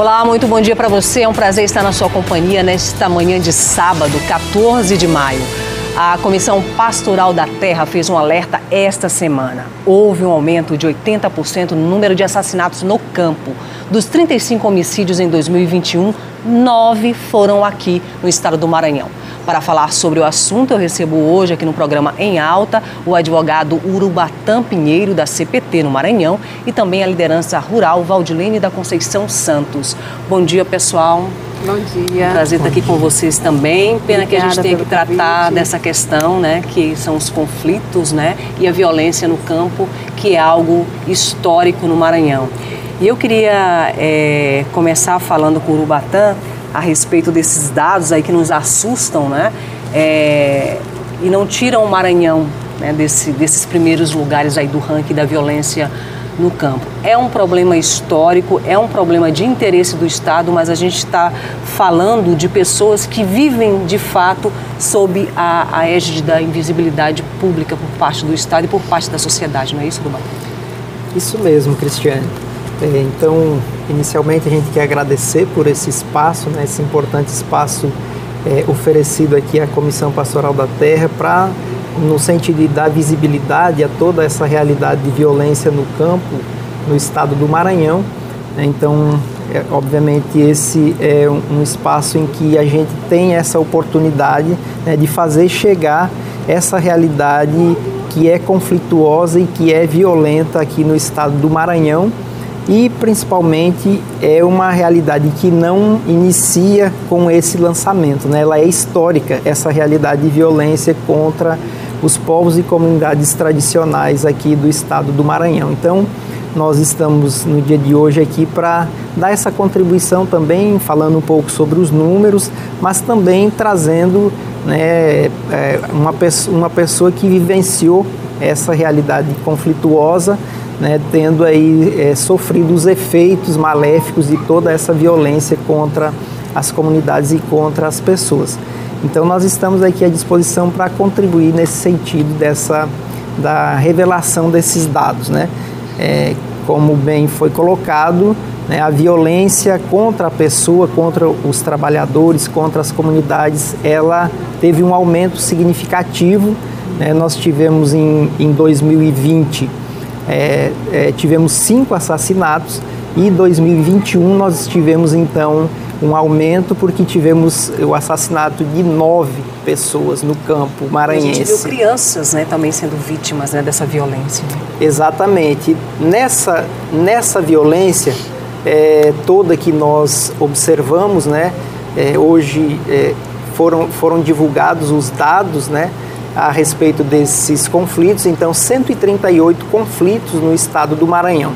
Olá, muito bom dia para você. É um prazer estar na sua companhia nesta manhã de sábado, 14 de maio. A Comissão Pastoral da Terra fez um alerta esta semana. Houve um aumento de 80% no número de assassinatos no campo. Dos 35 homicídios em 2021, 9 foram aqui no estado do Maranhão. Para falar sobre o assunto, eu recebo hoje aqui no programa Em Alta o advogado Urubatã Pinheiro, da CPT no Maranhão, e também a liderança rural Valdilene da Conceição Santos. Bom dia, pessoal. Bom dia. Prazer estar aqui com vocês também. Pena que a gente tenha que tratar convite. dessa questão, né, que são os conflitos, né, e a violência no campo, que é algo histórico no Maranhão. E eu queria começar falando com o Urubatã a respeito desses dados aí que nos assustam, né, e não tiram o Maranhão, né, desses primeiros lugares aí do ranking da violência no campo. É um problema histórico, é um problema de interesse do Estado, mas a gente está falando de pessoas que vivem de fato sob a égide da invisibilidade pública por parte do Estado e por parte da sociedade, não é isso, Urubatã? Isso mesmo, Cristiane. Então, inicialmente a gente quer agradecer por esse espaço, né, esse importante espaço oferecido aqui à Comissão Pastoral da Terra no sentido de dar visibilidade a toda essa realidade de violência no campo, no estado do Maranhão. Então, obviamente, esse é um espaço em que a gente tem essa oportunidade, né, de fazer chegar essa realidade que é conflituosa e que é violenta aqui no estado do Maranhão. E, principalmente, é uma realidade que não inicia com esse lançamento, né? Ela é histórica, essa realidade de violência contra os povos e comunidades tradicionais aqui do estado do Maranhão. Então, nós estamos no dia de hoje aqui para dar essa contribuição também, falando um pouco sobre os números, mas também trazendo, né, uma pessoa que vivenciou essa realidade conflituosa, né, tendo aí sofrido os efeitos maléficos de toda essa violência contra as comunidades e contra as pessoas. Então nós estamos aqui à disposição para contribuir nesse sentido da revelação desses dados, né? Como bem foi colocado, né, a violência contra a pessoa, contra os trabalhadores, contra as comunidades, ela teve um aumento significativo, né? Nós tivemos em 2020 tivemos 5 assassinatos e em 2021 nós tivemos então um aumento porque tivemos o assassinato de 9 pessoas no campo maranhense. A gente viu crianças, né, também sendo vítimas, né, dessa violência. Exatamente. Nessa violência toda que nós observamos, né, hoje foram divulgados os dados, né, a respeito desses conflitos. Então 138 conflitos no estado do Maranhão.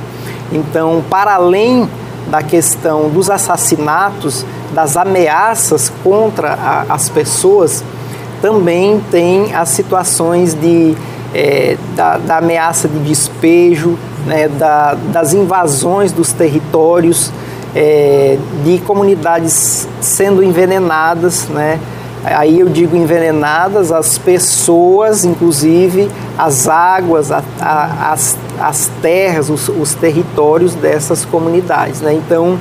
Então, para além da questão dos assassinatos, das ameaças contra as pessoas, também tem as situações da ameaça de despejo, né, das invasões dos territórios, de comunidades sendo envenenadas, né? Aí eu digo envenenadas, as pessoas, inclusive as águas, as terras, os territórios dessas comunidades, né? Então,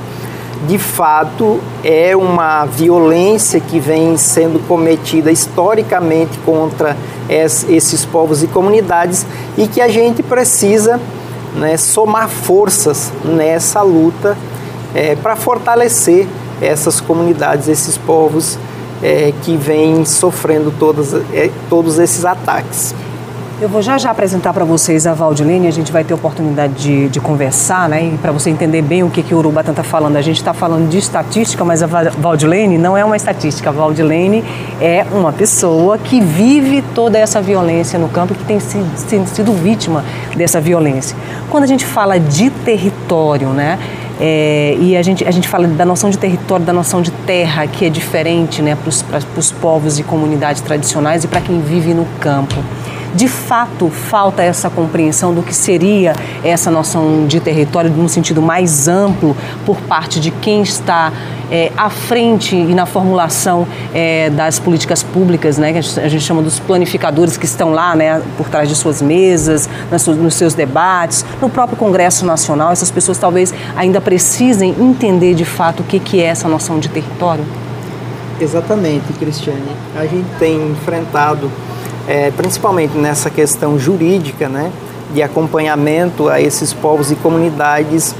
de fato, é uma violência que vem sendo cometida historicamente contra esses povos e comunidades e que a gente precisa, né, somar forças nessa luta para fortalecer essas comunidades, esses povos que vêm sofrendo todos esses ataques. Eu vou já apresentar para vocês a Valdilene, a gente vai ter oportunidade de conversar, né? E para você entender bem o que o Urubatã está falando. A gente está falando de estatística, mas a Valdilene não é uma estatística. A Valdilene é uma pessoa que vive toda essa violência no campo e que tem sido vítima dessa violência. Quando a gente fala de território, né? E a gente fala da noção de território, da noção de terra, que é diferente, né, para os povos e comunidades tradicionais e para quem vive no campo. de fato falta essa compreensão do que seria essa noção de território num sentido mais amplo por parte de quem está à frente e na formulação das políticas públicas, né, que a gente chama dos planificadores que estão lá, né, por trás de suas mesas, nos seus debates, no próprio Congresso Nacional. Essas pessoas talvez ainda precisem entender de fato o que é essa noção de território? Exatamente, Cristiane. A gente tem enfrentado, principalmente nessa questão jurídica, né, de acompanhamento a esses povos e comunidades,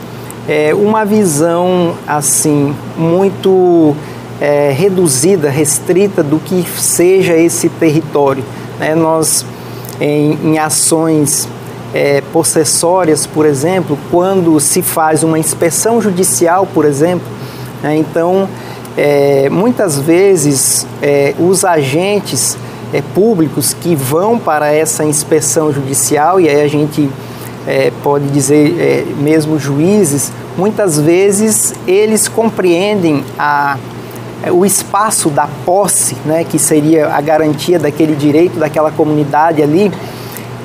uma visão assim muito reduzida, restrita do que seja esse território, né? Nós, em ações possessórias, por exemplo, quando se faz uma inspeção judicial, por exemplo, né, então muitas vezes os agentes públicos que vão para essa inspeção judicial, e aí a gente pode dizer mesmo juízes, muitas vezes eles compreendem o espaço da posse, né, que seria a garantia daquele direito daquela comunidade ali.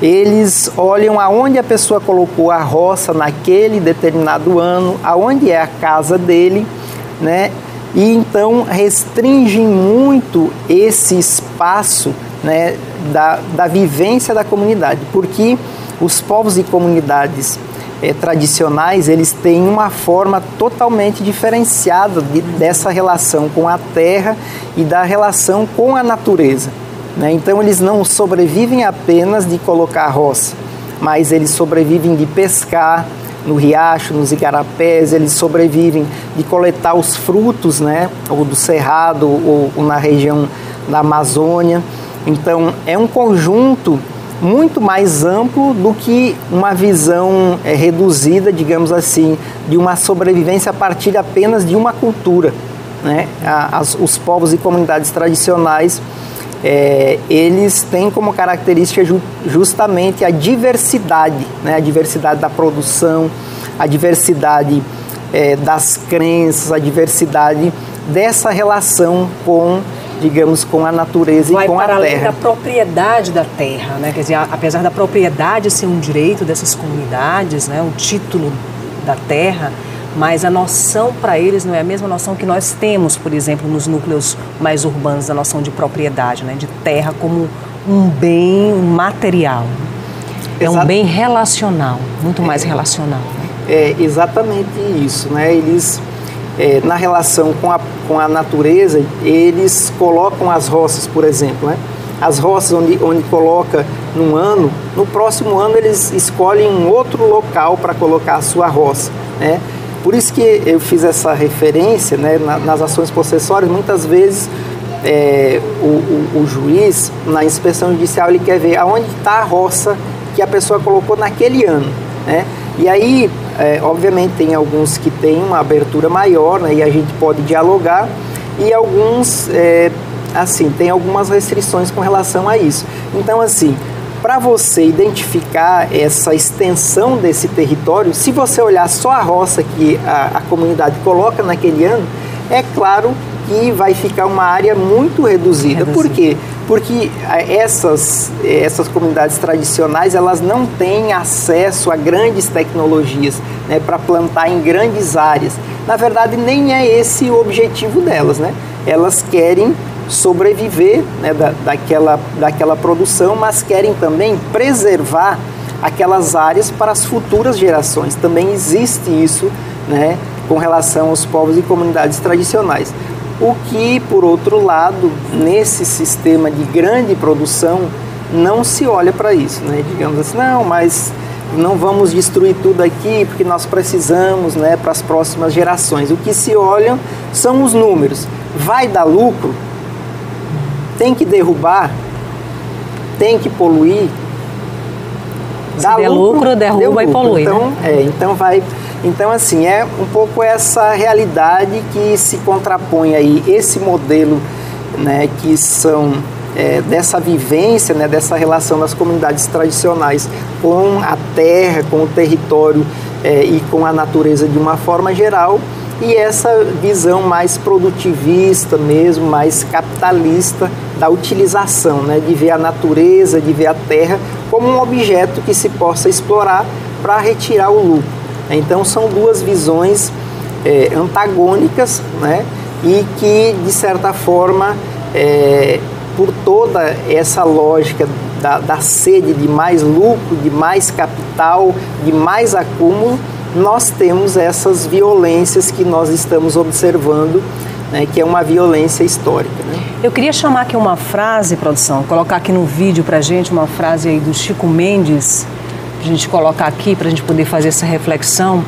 Eles olham aonde a pessoa colocou a roça naquele determinado ano, aonde é a casa dele, né, e então restringem muito esse espaço, né, da vivência da comunidade, porque os povos e comunidades tradicionais, eles têm uma forma totalmente diferenciada dessa relação com a terra e da relação com a natureza, né? Então eles não sobrevivem apenas de colocar roça, mas eles sobrevivem de pescar no riacho, nos igarapés, eles sobrevivem de coletar os frutos, né, ou do cerrado ou na região da Amazônia. Então é um conjunto muito mais amplo do que uma visão reduzida, digamos assim, de uma sobrevivência a partir apenas de uma cultura, né? Os povos e comunidades tradicionais, eles têm como característica justamente a diversidade, né? A diversidade da produção, a diversidade das crenças, a diversidade dessa relação com, digamos, com a natureza e com a terra. Vai para além da propriedade da terra, né? Quer dizer, apesar da propriedade ser um direito dessas comunidades, né, um título da terra, mas a noção para eles não é a mesma noção que nós temos, por exemplo, nos núcleos mais urbanos, a noção de propriedade, né, de terra como um bem material. Um bem relacional, muito mais relacional. É exatamente isso, né? Eles, na relação com a natureza, eles colocam as roças, por exemplo, né? As roças onde coloca num ano, no próximo ano eles escolhem um outro local para colocar a sua roça, né? Por isso que eu fiz essa referência, né, nas ações possessórias. Muitas vezes o juiz, na inspeção judicial, ele quer ver aonde está a roça que a pessoa colocou naquele ano, né? E aí, obviamente, tem alguns que têm uma abertura maior, né, e a gente pode dialogar, e alguns, assim, tem algumas restrições com relação a isso. Então, assim, para você identificar essa extensão desse território, se você olhar só a roça que a comunidade coloca naquele ano, é claro que vai ficar uma área muito reduzida. Por quê? Porque essas comunidades tradicionais, elas não têm acesso a grandes tecnologias, né, para plantar em grandes áreas. Na verdade, nem é esse o objetivo delas, né? Elas querem sobreviver, né, daquela produção, mas querem também preservar aquelas áreas para as futuras gerações. Também existe isso, né, com relação aos povos e comunidades tradicionais. O que, por outro lado, nesse sistema de grande produção, não se olha para isso, né? Digamos assim, não, mas não vamos destruir tudo aqui porque nós precisamos, né, para as próximas gerações. O que se olha são os números. Vai dar lucro? Tem que derrubar? Tem que poluir? Se der lucro, derruba e polui. Então, né? Então, assim, é um pouco essa realidade que se contrapõe aí, esse modelo, né, que são dessa vivência, né, dessa relação das comunidades tradicionais com a terra, com o território e com a natureza de uma forma geral, e essa visão mais produtivista mesmo, mais capitalista da utilização, né? De ver a natureza, de ver a terra como um objeto que se possa explorar para retirar o lucro. Então são duas visões antagônicas, né? E que, de certa forma, por toda essa lógica da sede de mais lucro, de mais capital, de mais acúmulo, nós temos essas violências que nós estamos observando, né, que é uma violência histórica. Né? Eu queria chamar aqui uma frase, produção, colocar aqui no vídeo pra gente uma frase aí do Chico Mendes, pra gente colocar aqui, pra gente poder fazer essa reflexão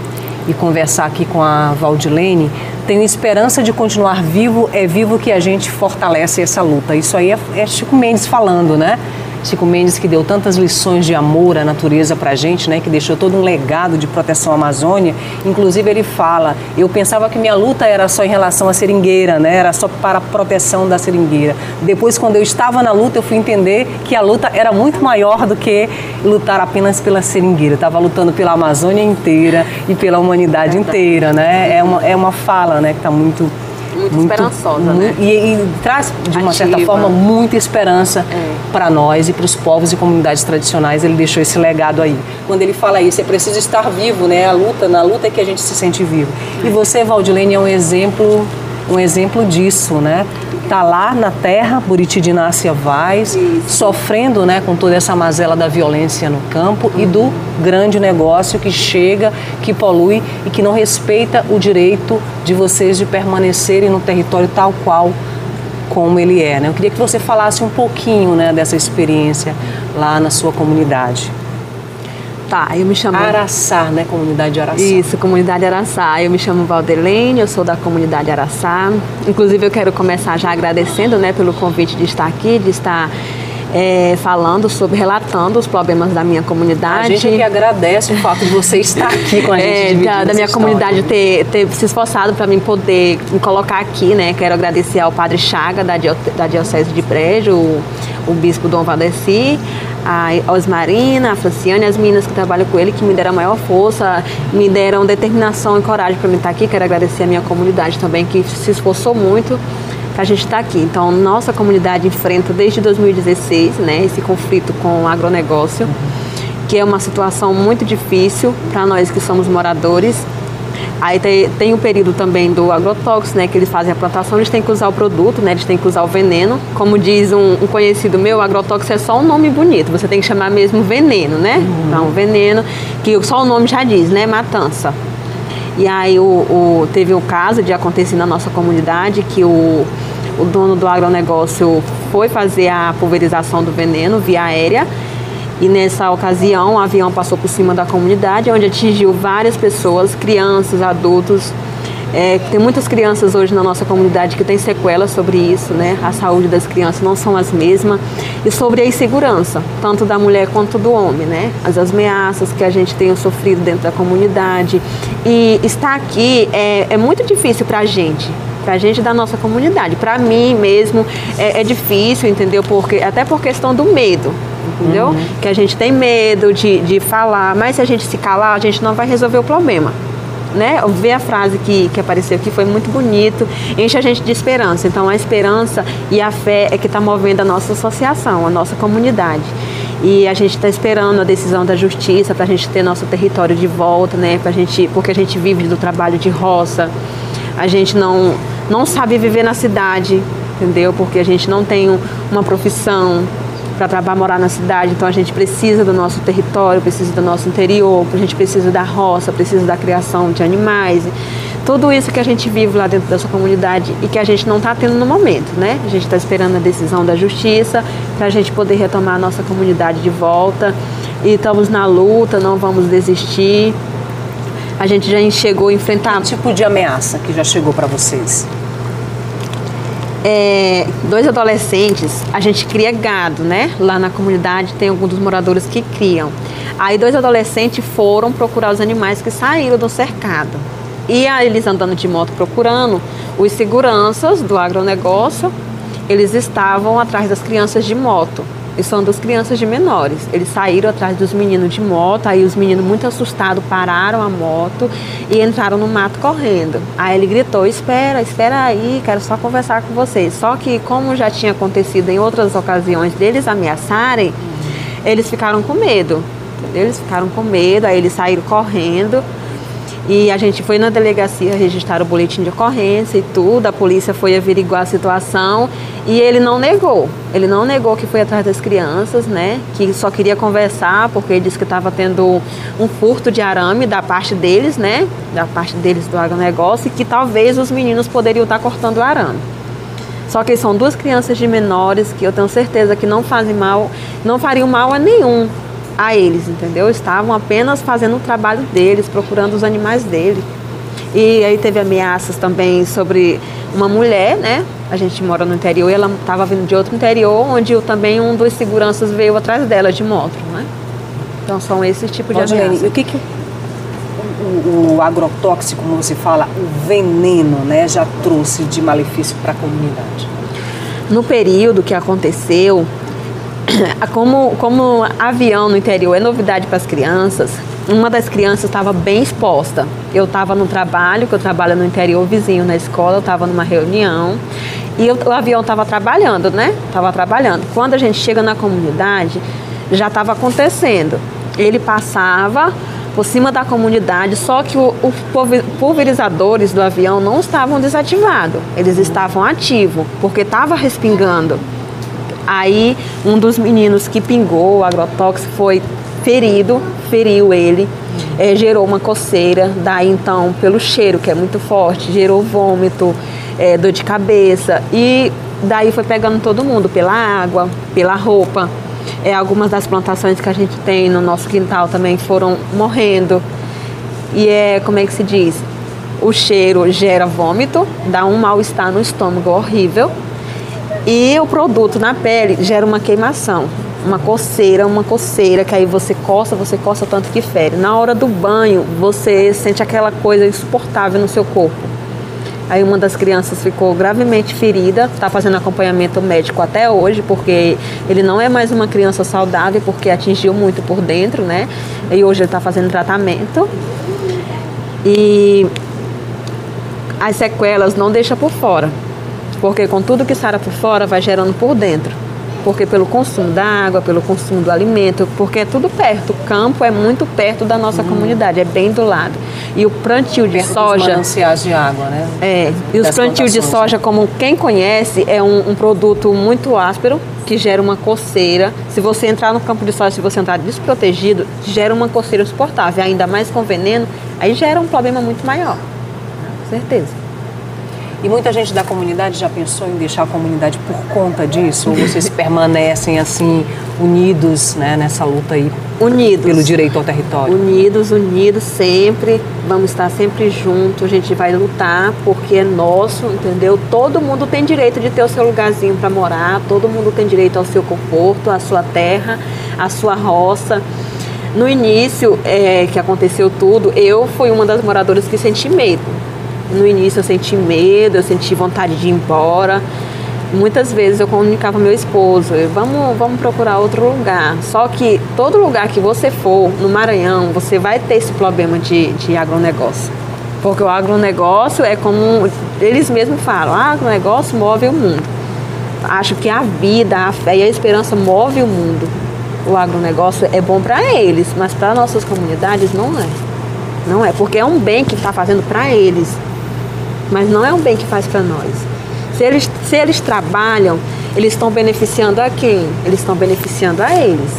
e conversar aqui com a Valdilene. Tenho esperança de continuar vivo, é vivo que a gente fortalece essa luta. Isso aí é Chico Mendes falando, né? Chico Mendes, que deu tantas lições de amor à natureza pra gente, né? Que deixou todo um legado de proteção à Amazônia. Inclusive ele fala, eu pensava que minha luta era só em relação à seringueira, né? Era só para a proteção da seringueira. Depois, quando eu estava na luta, eu fui entender que a luta era muito maior do que lutar apenas pela seringueira. Eu estava lutando pela Amazônia inteira e pela humanidade inteira, né? É uma fala, né? Que está muito esperançosa, né? E traz, de uma certa forma, muita esperança para nós e para os povos e comunidades tradicionais. Ele deixou esse legado aí. Quando ele fala isso, é preciso estar vivo, né? Na luta é que a gente se sente vivo. E você, Valdilene, é um exemplo disso, né? Tá lá na terra, Buriti de Inácia Vaz, sofrendo, né, com toda essa mazela da violência no campo e do grande negócio que chega, que polui e que não respeita o direito de vocês de permanecerem no território tal qual como ele é, né? Eu queria que você falasse um pouquinho, né, dessa experiência lá na sua comunidade. Tá, eu me chamo... Araçá, né? Comunidade Araçá. Isso, comunidade Araçá. Eu me chamo Valdilene, eu sou da comunidade Araçá. Inclusive, eu quero começar já agradecendo, né, pelo convite de estar aqui, de estar relatando os problemas da minha comunidade. A gente é que agradece o fato de você estar aqui com a gente. Da minha comunidade ter se esforçado para mim poder me colocar aqui, né? Quero agradecer ao Padre Chaga, da Diocese de Brejo, o Bispo Dom Valdeci, a Osmarina, a Franciane, as meninas que trabalham com ele, que me deram a maior força, me deram determinação e coragem para mim estar aqui. Quero agradecer a minha comunidade também, que se esforçou muito para a gente estar aqui. Então, nossa comunidade enfrenta desde 2016, né, esse conflito com o agronegócio, que é uma situação muito difícil para nós que somos moradores. Aí tem o período também do agrotóxico, né, que eles fazem a plantação, eles têm que usar o produto, né, eles têm que usar o veneno. Como diz um conhecido meu, o agrotóxico é só um nome bonito, você tem que chamar mesmo veneno, né? Então, veneno, que só o nome já diz, né, matança. E aí teve o caso de acontecer na nossa comunidade que o dono do agronegócio foi fazer a pulverização do veneno via aérea. E nessa ocasião, o avião passou por cima da comunidade, onde atingiu várias pessoas, crianças, adultos. Tem muitas crianças hoje na nossa comunidade que têm sequelas sobre isso, né? A saúde das crianças não são as mesmas. E sobre a insegurança, tanto da mulher quanto do homem, né? As ameaças que a gente tem sofrido dentro da comunidade. E estar aqui é muito difícil para a gente da nossa comunidade. Para mim mesmo é difícil, entendeu? Até por questão do medo. Entendeu? Que a gente tem medo de falar, mas se a gente se calar, a gente não vai resolver o problema, né? Ver a frase que apareceu aqui foi muito bonito, enche a gente de esperança. Então a esperança e a fé é que está movendo a nossa associação, a nossa comunidade. E a gente está esperando a decisão da justiça para a gente ter nosso território de volta, né? Porque a gente vive do trabalho de roça, a gente não sabe viver na cidade, entendeu? Porque a gente não tem uma profissão para morar na cidade, então a gente precisa do nosso território, precisa do nosso interior, a gente precisa da roça, precisa da criação de animais, tudo isso que a gente vive lá dentro dessa comunidade e que a gente não está tendo no momento, né? A gente está esperando a decisão da justiça para a gente poder retomar a nossa comunidade de volta e estamos na luta, não vamos desistir. A gente já chegou a enfrentar... Que tipo de ameaça que já chegou para vocês? 2 adolescentes, a gente cria gado, né? Lá na comunidade tem alguns dos moradores que criam. Aí 2 adolescentes foram procurar os animais que saíram do cercado. E aí eles andando de moto procurando, os seguranças do agronegócio, eles estavam atrás das crianças de moto. E são 2 crianças de menores. Eles saíram atrás dos meninos de moto, aí os meninos muito assustados pararam a moto e entraram no mato correndo. Aí ele gritou, espera aí, quero só conversar com vocês. Só que como já tinha acontecido em outras ocasiões deles ameaçarem, eles ficaram com medo. Eles ficaram com medo, aí eles saíram correndo. E a gente foi na delegacia registrar o boletim de ocorrência e tudo, a polícia foi averiguar a situação e ele não negou que foi atrás das crianças, né, que só queria conversar porque ele disse que estava tendo um furto de arame da parte deles, né, da parte deles do agronegócio, e que talvez os meninos poderiam estar cortando o arame. Só que são 2 crianças de menores que eu tenho certeza que não fazem mal, não fariam mal a nenhum a eles, entendeu? Estavam apenas fazendo o trabalho deles, procurando os animais dele. E aí teve ameaças também sobre uma mulher, né? A gente mora no interior e ela estava vindo de outro interior, onde também um dos seguranças veio atrás dela de moto, né? Então são esses tipos de ameaças. E o que o agrotóxico, como você fala, o veneno, né, já trouxe de malefício para a comunidade? No período que aconteceu, como avião no interior é novidade para as crianças, uma das crianças estava bem exposta. Eu estava no trabalho, que eu trabalho no interior vizinho na escola, eu estava numa reunião e o avião estava trabalhando, né? Estava trabalhando. Quando a gente chega na comunidade, já estava acontecendo. Ele passava por cima da comunidade, só que os pulverizadores do avião não estavam desativados, eles estavam ativos, porque estava respingando. Aí um dos meninos que pingou o agrotóxico foi feriu ele, gerou uma coceira, daí então pelo cheiro que é muito forte, gerou vômito, dor de cabeça e daí foi pegando todo mundo, pela água, pela roupa. Algumas das plantações que a gente tem no nosso quintal também foram morrendo. E como é que se diz? O cheiro gera vômito, dá um mal-estar no estômago horrível. E o produto na pele gera uma queimação, uma coceira que aí você coça tanto que fere. Na hora do banho, você sente aquela coisa insuportável no seu corpo. Aí uma das crianças ficou gravemente ferida, está fazendo acompanhamento médico até hoje, porque ele não é mais uma criança saudável, porque atingiu muito por dentro, né? E hoje ele está fazendo tratamento. E as sequelas não deixa por fora. Porque com tudo que sara por fora, vai gerando por dentro. Porque pelo consumo da água, pelo consumo do alimento, porque é tudo perto. O campo é muito perto da nossa comunidade, é bem do lado. E o plantio de soja... Dos mananciais de água, né? E os plantios de soja, como quem conhece, é um produto muito áspero, que gera uma coceira. Se você entrar no campo de soja, se você entrar desprotegido, gera uma coceira insuportável. Ainda mais com veneno, aí gera um problema muito maior. Com certeza. E muita gente da comunidade já pensou em deixar a comunidade por conta disso? Ou vocês permanecem assim, unidos, né, nessa luta aí? Unidos. Pelo direito ao território? Unidos sempre. Vamos estar sempre juntos. A gente vai lutar porque é nosso, entendeu? Todo mundo tem direito de ter o seu lugarzinho para morar. Todo mundo tem direito ao seu conforto, à sua terra, à sua roça. No início, que aconteceu tudo, eu fui uma das moradoras que senti medo. No início eu senti medo, eu senti vontade de ir embora. Muitas vezes eu comunicava ao meu esposo, vamos procurar outro lugar. Só que todo lugar que você for no Maranhão, você vai ter esse problema de agronegócio. Porque o agronegócio é como eles mesmos falam, o agronegócio move o mundo. Acho que a vida, a fé e a esperança move o mundo. O agronegócio é bom para eles, mas para nossas comunidades não é. Não é, porque é um bem que está fazendo para eles. Mas não é um bem que faz para nós. Se eles trabalham, eles estão beneficiando a quem? Eles estão beneficiando a eles.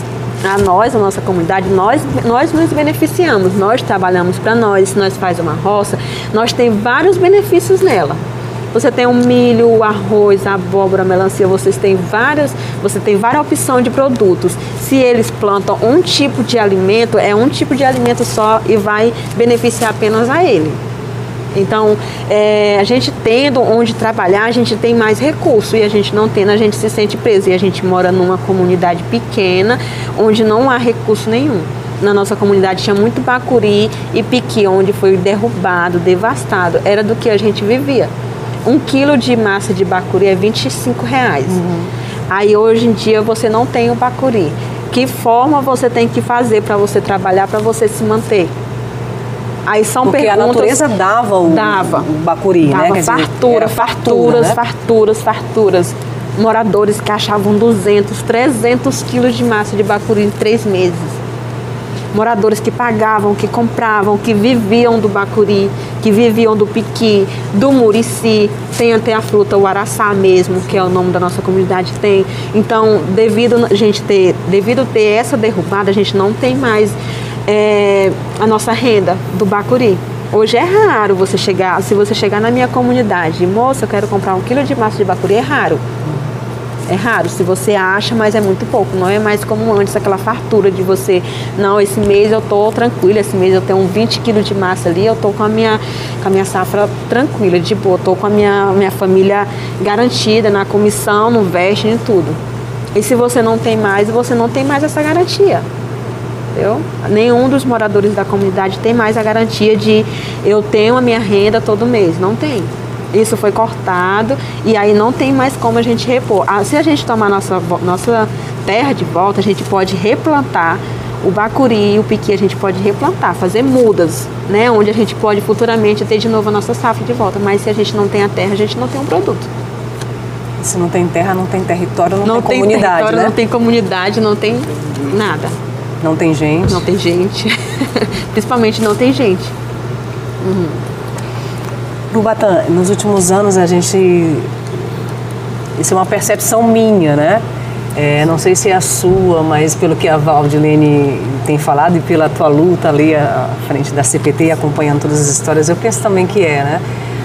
A nós, a nossa comunidade, nós nos beneficiamos. Nós trabalhamos para nós, se nós faz uma roça, nós temos vários benefícios nela. Você tem o milho, o arroz, a abóbora, a melancia, você tem várias opções de produtos. Se eles plantam um tipo de alimento, é um tipo de alimento só e vai beneficiar apenas a ele. Então, a gente tendo onde trabalhar, a gente tem mais recurso e a gente não tendo, a gente se sente preso. E a gente mora numa comunidade pequena, onde não há recurso nenhum. Na nossa comunidade tinha muito bacuri e piqui, onde foi derrubado, devastado. Era do que a gente vivia. 1 quilo de massa de bacuri é R$25. Aí hoje em dia você não tem o bacuri. Que forma você tem que fazer para você trabalhar, para você se manter? Aí são porque perguntas... a natureza dava o bacuri, dava, né? Quer fartura, dizer, farturas, né? farturas. Moradores que achavam 200, 300 quilos de massa de bacuri em 3 meses. Moradores que pagavam, que compravam, que viviam do bacuri, que viviam do piqui, do murici. Tem até a fruta, o araçá mesmo, que é o nome da nossa comunidade, tem. Então, devido ter essa derrubada, a gente não tem mais a nossa renda do bacuri. Hoje é raro você chegar, se você chegar na minha comunidade, moça, eu quero comprar 1 quilo de massa de bacuri, é raro. É raro, se você acha, mas é muito pouco. Não é mais como antes, aquela fartura de você, não, esse mês eu tô tranquila, esse mês eu tenho 20 quilos de massa ali, eu tô com a minha safra tranquila, de boa, tô com a minha família garantida na comissão, no veste, em tudo. E se você não tem mais essa garantia. Entendeu? Nenhum dos moradores da comunidade tem mais a garantia de eu tenho a minha renda todo mês. Não tem. Isso foi cortado e aí não tem mais como a gente repor. Se a gente tomar nossa terra de volta, a gente pode replantar o bacuri e o piqui, a gente pode replantar, fazer mudas, né? Onde a gente pode futuramente ter de novo a nossa safra de volta. Mas se a gente não tem a terra, a gente não tem um produto. Se não tem terra, não tem território, não tem comunidade, território, né? Não tem comunidade, não tem nada. Não tem gente. Não tem gente. Principalmente não tem gente. Urubatã, nos últimos anos isso é uma percepção minha, né? Não sei se é a sua, mas pelo que a Valdilene tem falado e pela tua luta ali à frente da CPT, acompanhando todas as histórias, eu penso também que né?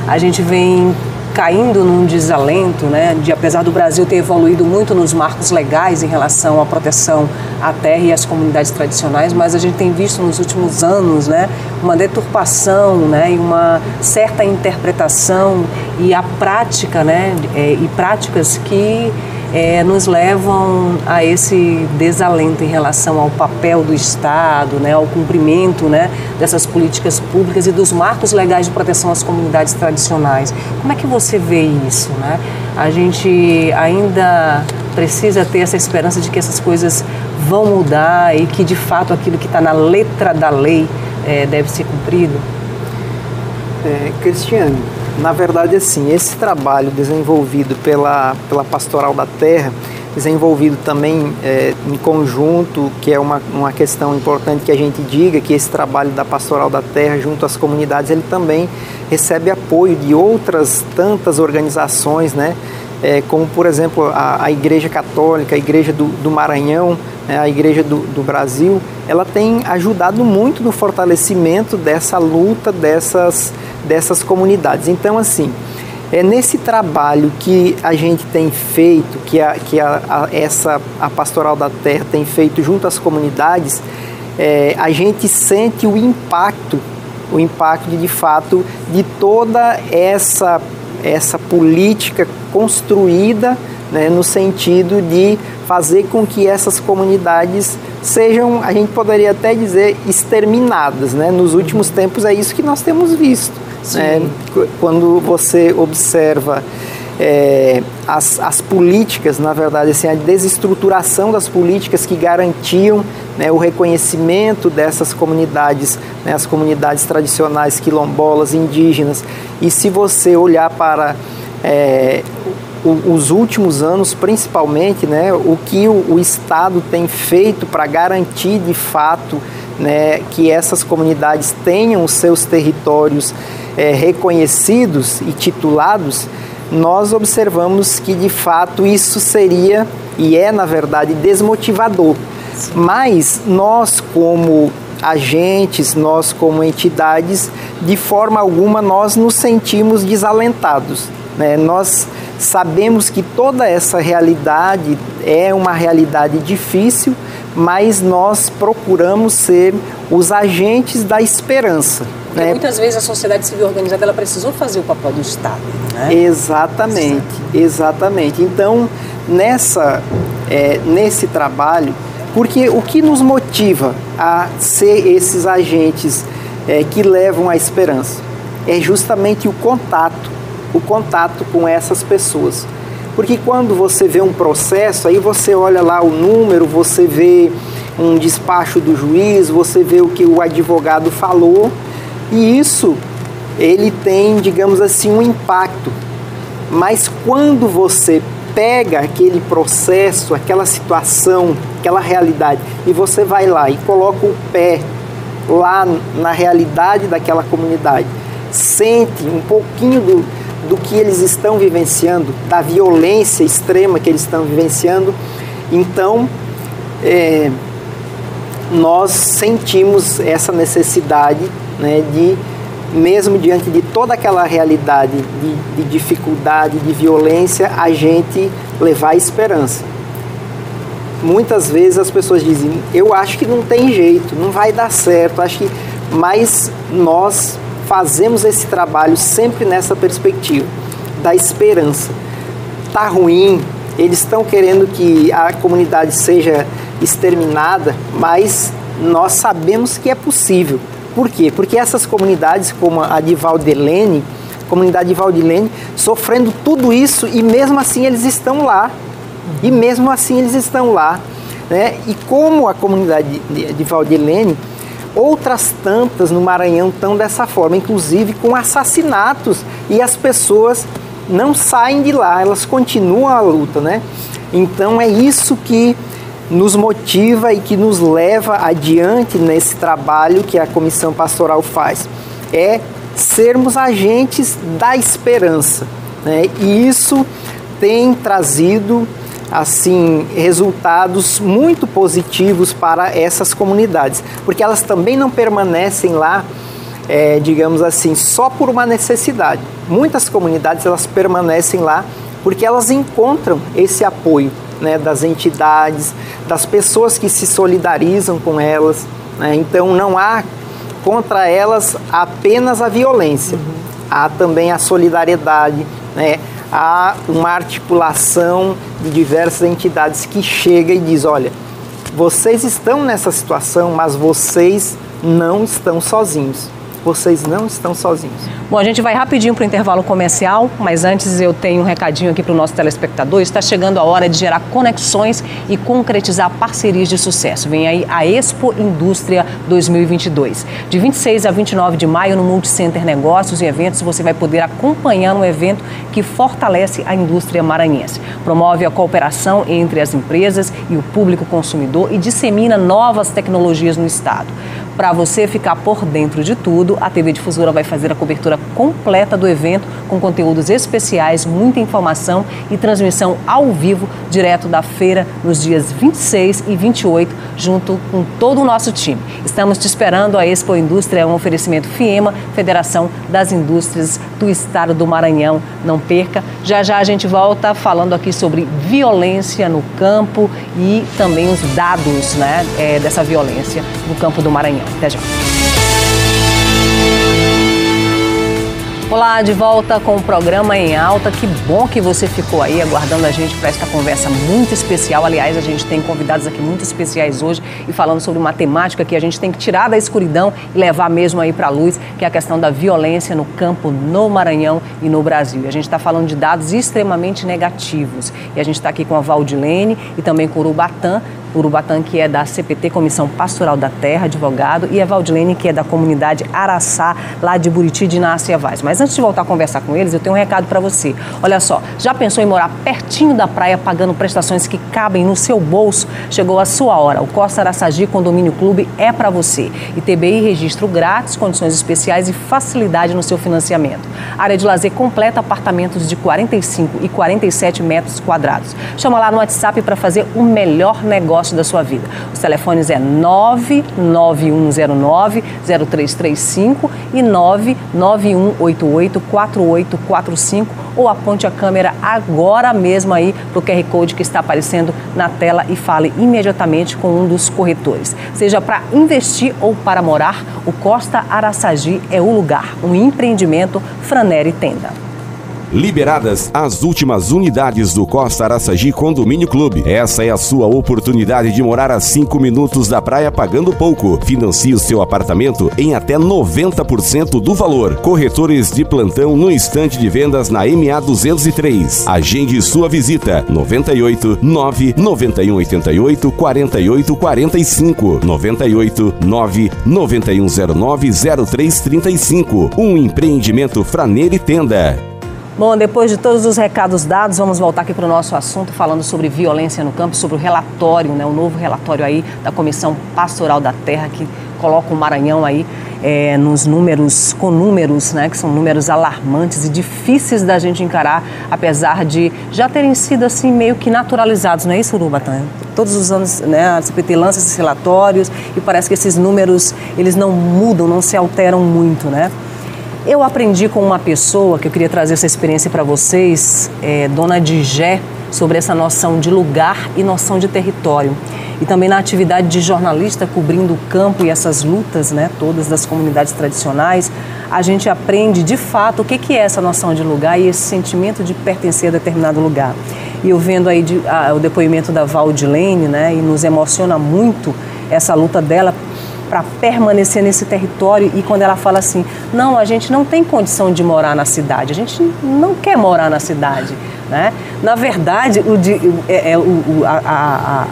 A gente vem caindo num desalento, né? Apesar do Brasil ter evoluído muito nos marcos legais em relação à proteção à terra e às comunidades tradicionais, mas a gente tem visto nos últimos anos, né, uma deturpação, né, e uma certa interpretação e a prática, né, e práticas que nos levam a esse desalento em relação ao papel do Estado, né, ao cumprimento, né, dessas políticas públicas e dos marcos legais de proteção às comunidades tradicionais. Como é que você vê isso, né? A gente ainda precisa ter essa esperança de que essas coisas vão mudar e que, de fato, aquilo que está na letra da lei deve ser cumprido? Cristiane, na verdade, assim, esse trabalho desenvolvido pela Pastoral da Terra, desenvolvido também em conjunto, que é uma questão importante que a gente diga, que esse trabalho da Pastoral da Terra junto às comunidades, ele também recebe apoio de outras tantas organizações, né? Como, por exemplo, a Igreja Católica, a Igreja do Maranhão, né? A Igreja do Brasil, ela tem ajudado muito no fortalecimento dessa luta dessas comunidades. Então, assim, nesse trabalho que a gente tem feito, que a Pastoral da Terra tem feito junto às comunidades, a gente sente o impacto de fato de toda essa política construída, né, no sentido de fazer com que essas comunidades sejam, a gente poderia até dizer, exterminadas, né? Nos últimos tempos é isso que nós temos visto. Quando você observa as políticas, na verdade, assim, a desestruturação das políticas que garantiam, né, o reconhecimento dessas comunidades, né, as comunidades tradicionais quilombolas, indígenas. E se você olhar para os últimos anos, principalmente, né, o que o Estado tem feito para garantir de fato, né, que essas comunidades tenham os seus territórios reconhecidos e titulados, nós observamos que de fato isso seria e na verdade desmotivador. Sim. Mas nós como agentes, nós como entidades, de forma alguma nós nos sentimos desalentados, né? Nós sabemos que toda essa realidade é uma realidade difícil, mas nós procuramos ser os agentes da esperança. Porque muitas vezes a sociedade civil organizada ela precisou fazer o papel do Estado, né? Exatamente, exatamente. Então, nesse trabalho, porque o que nos motiva a ser esses agentes que levam a esperança é justamente o contato com essas pessoas. Porque quando você vê um processo, aí você olha lá o número, você vê um despacho do juiz, você vê o que o advogado falou, e isso, ele tem, digamos assim, um impacto. Mas quando você pega aquele processo, aquela situação, aquela realidade, e você vai lá e coloca o pé lá na realidade daquela comunidade, sente um pouquinho do que eles estão vivenciando, da violência extrema que eles estão vivenciando, então nós sentimos essa necessidade, né, de, mesmo diante de toda aquela realidade de dificuldade, de violência, a gente levar esperança. Muitas vezes as pessoas dizem, eu acho que não tem jeito, não vai dar certo, mas nós fazemos esse trabalho sempre nessa perspectiva da esperança. Tá ruim, eles estão querendo que a comunidade seja exterminada, mas nós sabemos que é possível. Por quê? Porque essas comunidades, como a de Valdelene, comunidade de Valdelene, sofrendo tudo isso, e mesmo assim eles estão lá. E mesmo assim eles estão lá, né? E como a comunidade de Valdelene, outras tantas no Maranhão estão dessa forma, inclusive com assassinatos, e as pessoas não saem de lá, elas continuam a luta, né? Então é isso que nos motiva e que nos leva adiante nesse trabalho que a Comissão Pastoral faz, é sermos agentes da esperança, né? E isso tem trazido assim resultados muito positivos para essas comunidades, porque elas também não permanecem lá, digamos assim, só por uma necessidade. Muitas comunidades elas permanecem lá porque elas encontram esse apoio, né, das entidades, das pessoas que se solidarizam com elas, né? Então não há contra elas apenas a violência, há também a solidariedade, né? Há uma articulação de diversas entidades que chega e diz, olha, vocês estão nessa situação, mas vocês não estão sozinhos. Vocês não estão sozinhos. Bom, a gente vai rapidinho para o intervalo comercial, mas antes eu tenho um recadinho aqui para o nosso telespectador. Está chegando a hora de gerar conexões e concretizar parcerias de sucesso. Vem aí a Expo Indústria 2022. De 26 a 29 de maio, no Multicenter Negócios e Eventos, você vai poder acompanhar um evento que fortalece a indústria maranhense. Promove a cooperação entre as empresas e o público consumidor e dissemina novas tecnologias no estado. Para você ficar por dentro de tudo, a TV Difusora vai fazer a cobertura completa do evento com conteúdos especiais, muita informação e transmissão ao vivo, direto da feira, nos dias 26 e 28, junto com todo o nosso time. Estamos te esperando. A Expo Indústria é um oferecimento FIEMA, Federação das Indústrias do Estado do Maranhão. Não perca. Já já a gente volta falando aqui sobre violência no campo e também os dados, né, dessa violência no campo do Maranhão. Até já. Olá, de volta com o programa Em Alta. Que bom que você ficou aí aguardando a gente para esta conversa muito especial. Aliás, a gente tem convidados aqui muito especiais hoje e falando sobre uma temática que a gente tem que tirar da escuridão e levar mesmo aí para a luz, que é a questão da violência no campo, no Maranhão e no Brasil. A gente está falando de dados extremamente negativos. E a gente está aqui com a Valdelene e também com o Urubatã, que é da CPT, Comissão Pastoral da Terra, advogado, e a Valdelene, que é da comunidade Araçá, lá de Buriti de Inácia Vaz. Mas antes de voltar a conversar com eles, eu tenho um recado para você. Olha só, já pensou em morar pertinho da praia, pagando prestações que cabem no seu bolso? Chegou a sua hora. O Costa Araçagi Condomínio Clube é para você. ITBI, registro grátis, condições especiais e facilidade no seu financiamento. Área de lazer completa, apartamentos de 45 e 47 metros quadrados. Chama lá no WhatsApp para fazer o melhor negócio da sua vida. Os telefones é 99109-0335 e 99188-4845, ou aponte a câmera agora mesmo aí para o QR Code que está aparecendo na tela e fale imediatamente com um dos corretores. Seja para investir ou para morar, o Costa Araçagi é o lugar. Um empreendimento Franeri Tenda. Liberadas as últimas unidades do Costa Araçagi Condomínio Clube. Essa é a sua oportunidade de morar a 5 minutos da praia pagando pouco. Financie o seu apartamento em até 90% do valor. Corretores de plantão no instante de vendas na MA 203. Agende sua visita. 98 9 9188 48 45 98 9 9109 0335. Um empreendimento Franeira e Tenda. Bom, depois de todos os recados dados, vamos voltar aqui para o nosso assunto, falando sobre violência no campo, sobre o relatório, né, o novo relatório aí da Comissão Pastoral da Terra, que coloca o Maranhão aí nos números, com números, né, que são números alarmantes e difíceis da gente encarar, apesar de já terem sido assim meio que naturalizados, não é isso, Urubatã? Todos os anos, né, a CPT lança esses relatórios e parece que esses números, eles não mudam, não se alteram muito, né? Eu aprendi com uma pessoa, que eu queria trazer essa experiência para vocês, Dona Digé, sobre essa noção de lugar e noção de território. E também na atividade de jornalista, cobrindo o campo e essas lutas, né, todas das comunidades tradicionais, a gente aprende de fato o que é essa noção de lugar e esse sentimento de pertencer a determinado lugar. E eu vendo aí o depoimento da Valdilene, né, e nos emociona muito essa luta dela para permanecer nesse território, e quando ela fala assim, não, a gente não tem condição de morar na cidade, a gente não quer morar na cidade, né? Na verdade,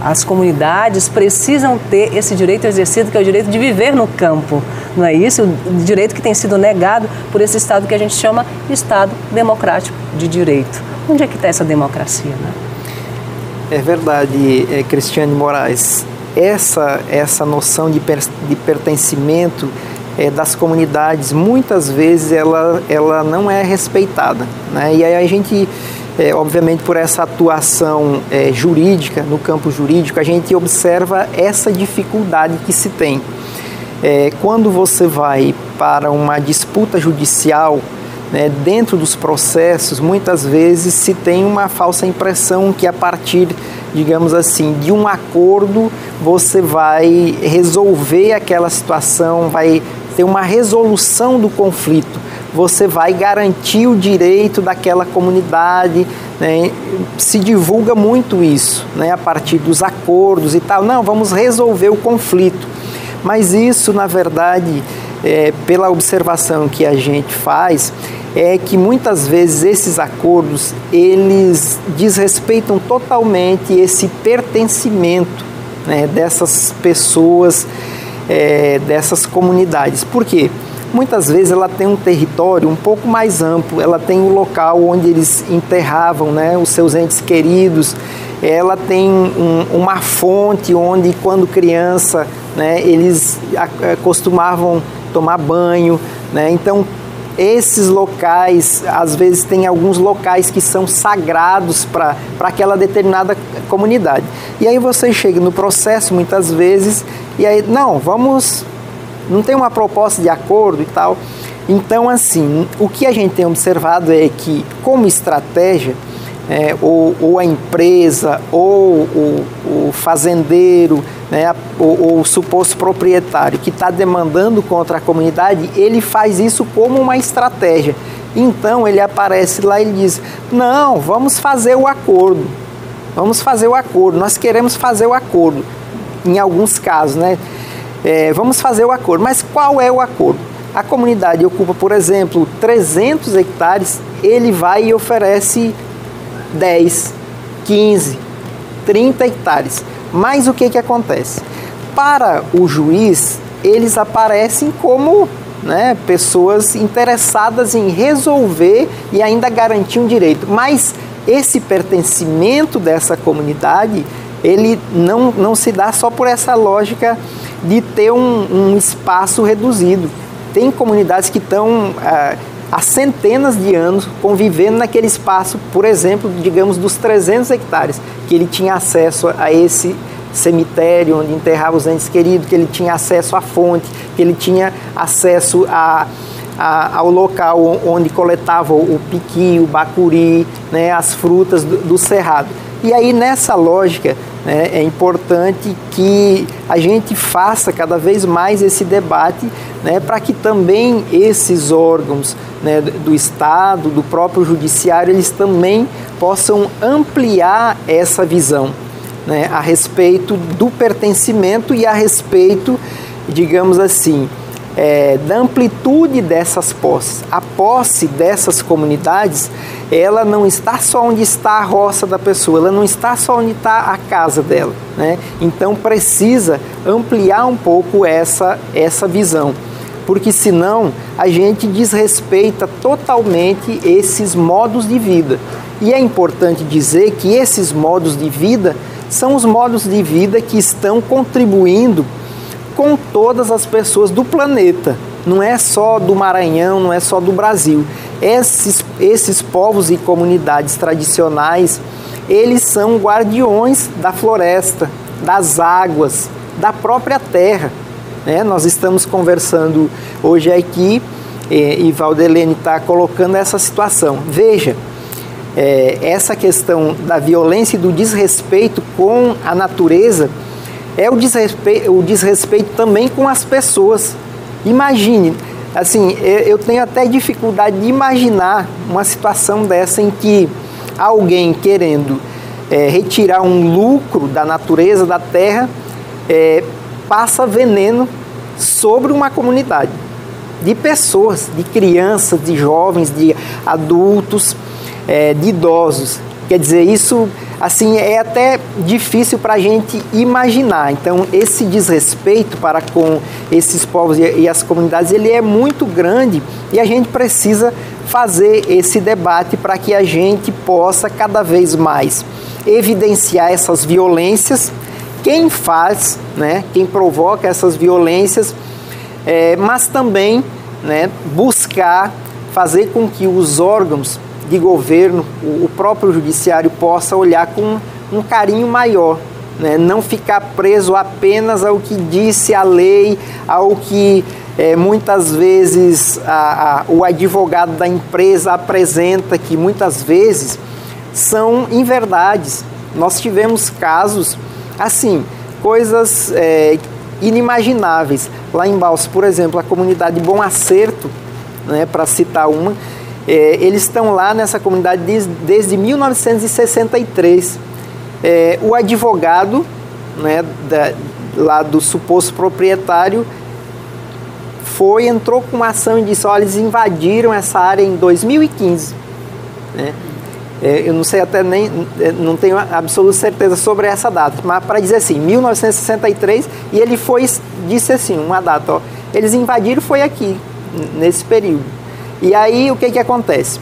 as comunidades precisam ter esse direito exercido, que é o direito de viver no campo, não é isso? O direito que tem sido negado por esse Estado que a gente chama de Estado Democrático de Direito. Onde é que está essa democracia, né? É verdade, Cristiane Moraes. Essa noção de pertencimento das comunidades, muitas vezes ela não é respeitada, né? E aí a gente, obviamente por essa atuação jurídica, no campo jurídico, a gente observa essa dificuldade que se tem. Quando você vai para uma disputa judicial, né, dentro dos processos, muitas vezes se tem uma falsa impressão que a partir, digamos assim, de um acordo, você vai resolver aquela situação, vai ter uma resolução do conflito, você vai garantir o direito daquela comunidade, né? Se divulga muito isso, né, a partir dos acordos e tal, não, vamos resolver o conflito. Mas isso, na verdade, pela observação que a gente faz, é que muitas vezes esses acordos, eles desrespeitam totalmente esse pertencimento, né, dessas pessoas, dessas comunidades. Por quê? Muitas vezes ela tem um território um pouco mais amplo, ela tem um local onde eles enterravam, né, os seus entes queridos, ela tem uma fonte onde, quando criança, né, eles costumavam tomar banho, né? Então, esses locais, às vezes tem alguns locais que são sagrados para aquela determinada comunidade. E aí você chega no processo, muitas vezes, e aí, não tem uma proposta de acordo e tal. Então, assim, o que a gente tem observado é que, como estratégia, ou a empresa, ou o fazendeiro, né, ou o suposto proprietário que está demandando contra a comunidade, ele faz isso como uma estratégia. Então ele aparece lá e diz, não, vamos fazer o acordo, nós queremos fazer o acordo, em alguns casos, né? Vamos fazer o acordo, mas qual é o acordo? A comunidade ocupa, por exemplo, 300 hectares, ele vai e oferece 10, 15, 30 hectares. Mas o que acontece? Para o juiz, eles aparecem como, né, pessoas interessadas em resolver e ainda garantir um direito. Mas esse pertencimento dessa comunidade, ele não se dá só por essa lógica de ter um espaço reduzido. Tem comunidades que estão há centenas de anos convivendo naquele espaço, por exemplo, digamos, dos 300 hectares, que ele tinha acesso a esse cemitério onde enterrava os entes queridos, que ele tinha acesso à fonte, que ele tinha acesso ao local onde coletava o piqui, o bacuri, né, as frutas do cerrado. E aí, nessa lógica, né, é importante que a gente faça cada vez mais esse debate, né, para que também esses órgãos, né, do Estado, do próprio Judiciário, eles também possam ampliar essa visão, né, a respeito do pertencimento e a respeito, digamos assim, da amplitude dessas posses. A posse dessas comunidades, ela não está só onde está a roça da pessoa, ela não está só onde está a casa dela, né? Então precisa ampliar um pouco essa visão, porque senão a gente desrespeita totalmente esses modos de vida. E é importante dizer que esses modos de vida são os modos de vida que estão contribuindo com todas as pessoas do planeta. Não é só do Maranhão, não é só do Brasil. Esses povos e comunidades tradicionais, eles são guardiões da floresta, das águas, da própria terra, né? Nós estamos conversando hoje aqui e Valdelene está colocando essa situação. Veja, essa questão da violência e do desrespeito com a natureza é o desrespeito também com as pessoas. Imagine, assim, eu tenho até dificuldade de imaginar uma situação dessa em que alguém querendo retirar um lucro da natureza, da terra, passa veneno sobre uma comunidade de pessoas, de crianças, de jovens, de adultos, de idosos. Quer dizer, isso assim é até difícil para a gente imaginar. Então, esse desrespeito para com esses povos e as comunidades, ele é muito grande e a gente precisa fazer esse debate para que a gente possa cada vez mais evidenciar essas violências, quem faz, né, quem provoca essas violências, mas também, né, buscar fazer com que os órgãos de governo, o próprio judiciário possa olhar com um carinho maior, né? Não ficar preso apenas ao que disse a lei, ao que muitas vezes o advogado da empresa apresenta, que muitas vezes são inverdades. Nós tivemos casos, assim, coisas inimagináveis. Lá em Balsas, por exemplo, a comunidade Bom Acerto, né, para citar uma, eles estão lá nessa comunidade desde 1963. O advogado, né, lá do suposto proprietário entrou com uma ação e disse: olha, eles invadiram essa área em 2015. Né? Eu não sei, não tenho absoluta certeza sobre essa data, mas para dizer assim, 1963, e ele disse assim, uma data, ó, eles invadiram, foi aqui, nesse período. E aí, o que acontece?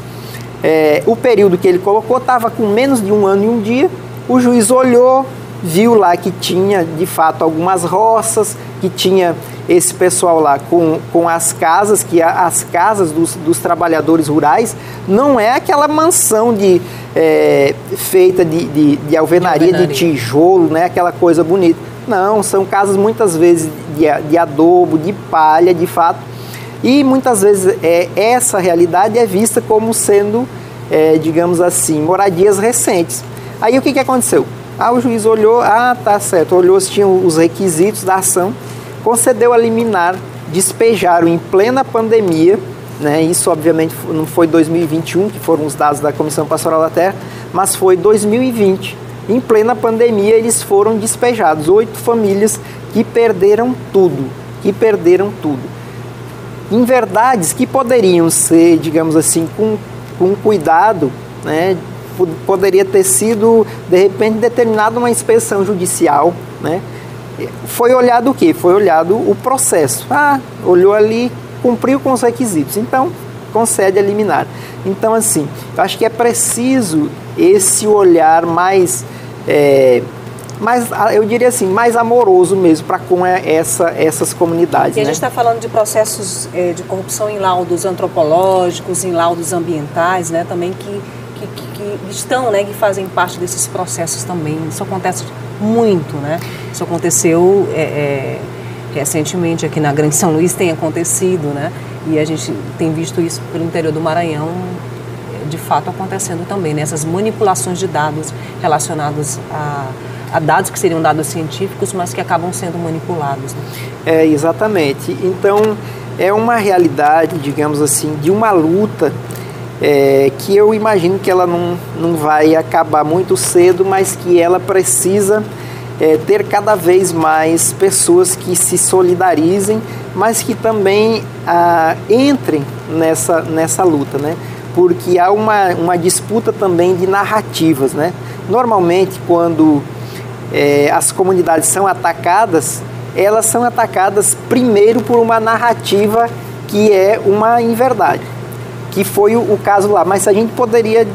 O período que ele colocou estava com menos de 1 ano e 1 dia, o juiz olhou, viu lá que tinha, de fato, algumas roças, que tinha esse pessoal lá com as casas, que as casas dos trabalhadores rurais não é aquela mansão feita de alvenaria, de tijolo, né, aquela coisa bonita. Não, são casas muitas vezes de adobo, de palha, de fato. E muitas vezes essa realidade é vista como sendo, digamos assim, moradias recentes. Aí o que aconteceu? O juiz olhou, tá certo, olhou se tinha os requisitos da ação, concedeu a liminar, despejaram em plena pandemia, né? Isso obviamente não foi 2021, que foram os dados da Comissão Pastoral da Terra, mas foi 2020. Em plena pandemia eles foram despejados, 8 famílias que perderam tudo, Inverdades que poderiam ser, digamos assim, com cuidado, né? Poderia ter sido, de repente, determinada uma inspeção judicial, né? Foi olhado o quê? Foi olhado o processo. Olhou ali, cumpriu com os requisitos, então concede a liminar. Então, assim, eu acho que é preciso esse olhar mais, eu diria assim, mais amoroso mesmo para com essas comunidades. E a gente está falando de processos de corrupção em laudos antropológicos, em laudos ambientais, né, também que estão, né, que fazem parte desses processos também. Isso acontece muito, né? Isso aconteceu recentemente aqui na Grande São Luís, tem acontecido, né? E a gente tem visto isso pelo interior do Maranhão de fato acontecendo também, né? Essas manipulações de dados relacionados a dados que seriam dados científicos, mas que acabam sendo manipulados. Né? Exatamente. Então, é uma realidade, digamos assim, de uma luta que eu imagino que ela não vai acabar muito cedo, mas que ela precisa ter cada vez mais pessoas que se solidarizem, mas que também entrem nessa luta, né? Porque há uma disputa também de narrativas, né? Normalmente, quando as comunidades são atacadas, elas são atacadas primeiro por uma narrativa que é uma inverdade, que foi o caso lá, mas a gente poderia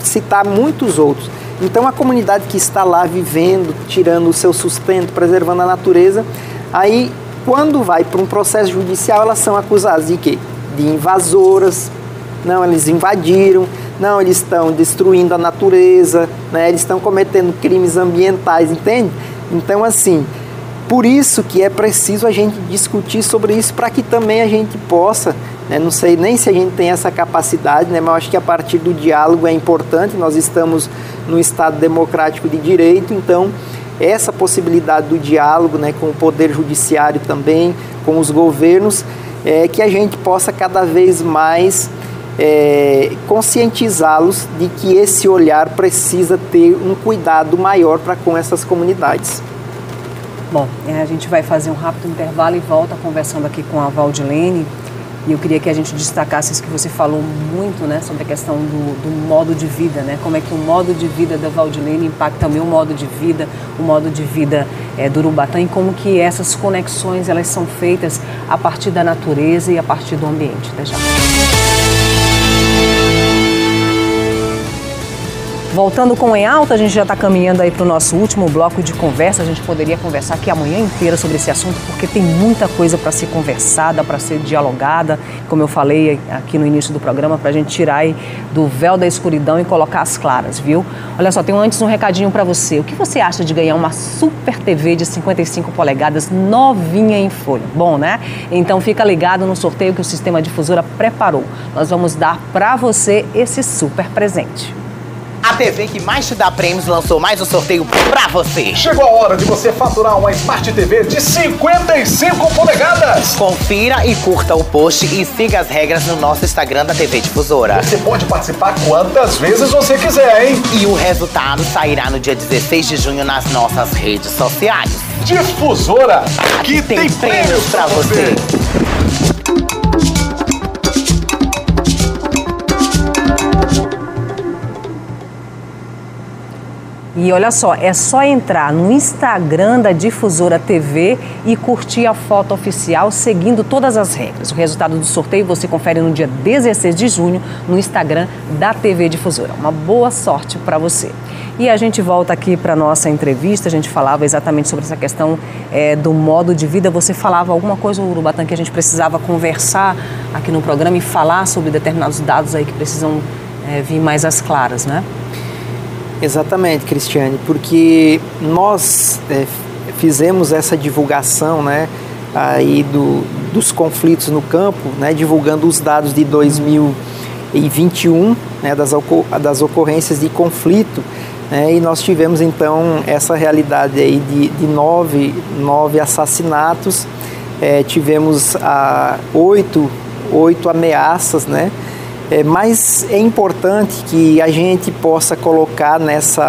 citar muitos outros. Então a comunidade que está lá vivendo, tirando o seu sustento, preservando a natureza, aí quando vai para um processo judicial, elas são acusadas de quê? De invasoras, não, eles invadiram, não, eles estão destruindo a natureza, né? Eles estão cometendo crimes ambientais, entende? Então, assim, por isso que é preciso a gente discutir sobre isso, para que também a gente possa, né? Não sei nem se a gente tem essa capacidade, né? Mas eu acho que a partir do diálogo é importante. Nós estamos no Estado democrático de direito, então essa possibilidade do diálogo, né, com o Poder Judiciário também, com os governos, que a gente possa cada vez mais conscientizá-los de que esse olhar precisa ter um cuidado maior para com essas comunidades. Bom, a gente vai fazer um rápido intervalo e volta conversando aqui com a Valdilene. E eu queria que a gente destacasse isso que você falou muito, né, sobre a questão do modo de vida, né? Como é que o modo de vida da Valdilene impacta também o modo de vida do Urubatã, e como que essas conexões elas são feitas a partir da natureza e a partir do ambiente. Até já. Voltando com Em Alta, a gente já está caminhando aí para o nosso último bloco de conversa. A gente poderia conversar aqui a manhã inteira sobre esse assunto, porque tem muita coisa para ser conversada, para ser dialogada, como eu falei aqui no início do programa, para a gente tirar aí do véu da escuridão e colocar as claras, viu? Olha só, tem antes um recadinho para você. O que você acha de ganhar uma Super TV de 55 polegadas novinha em folha? Bom, né? Então fica ligado no sorteio que o Sistema Difusora preparou. Nós vamos dar para você esse super presente. A TV que mais te dá prêmios lançou mais um sorteio pra você. Chegou a hora de você faturar uma Smart TV de 55 polegadas. Confira e curta o post e siga as regras no nosso Instagram da TV Difusora. Você pode participar quantas vezes você quiser, hein? E o resultado sairá no dia 16 de junho nas nossas redes sociais. Difusora, aqui tem prêmios pra você. E olha só, é só entrar no Instagram da Difusora TV e curtir a foto oficial seguindo todas as regras. O resultado do sorteio você confere no dia 16 de junho no Instagram da TV Difusora. Uma boa sorte para você. E a gente volta aqui para a nossa entrevista. A gente falava exatamente sobre essa questão do modo de vida. Você falava alguma coisa, Urubatã, que a gente precisava conversar aqui no programa e falar sobre determinados dados aí que precisam vir mais às claras, né? Exatamente, Cristiane, porque nós fizemos essa divulgação, né, aí dos conflitos no campo, né, divulgando os dados de 2021, né, das ocorrências de conflito, né, e nós tivemos então essa realidade aí de nove assassinatos, tivemos 8 ameaças, né. Mas é importante que a gente possa colocar nesse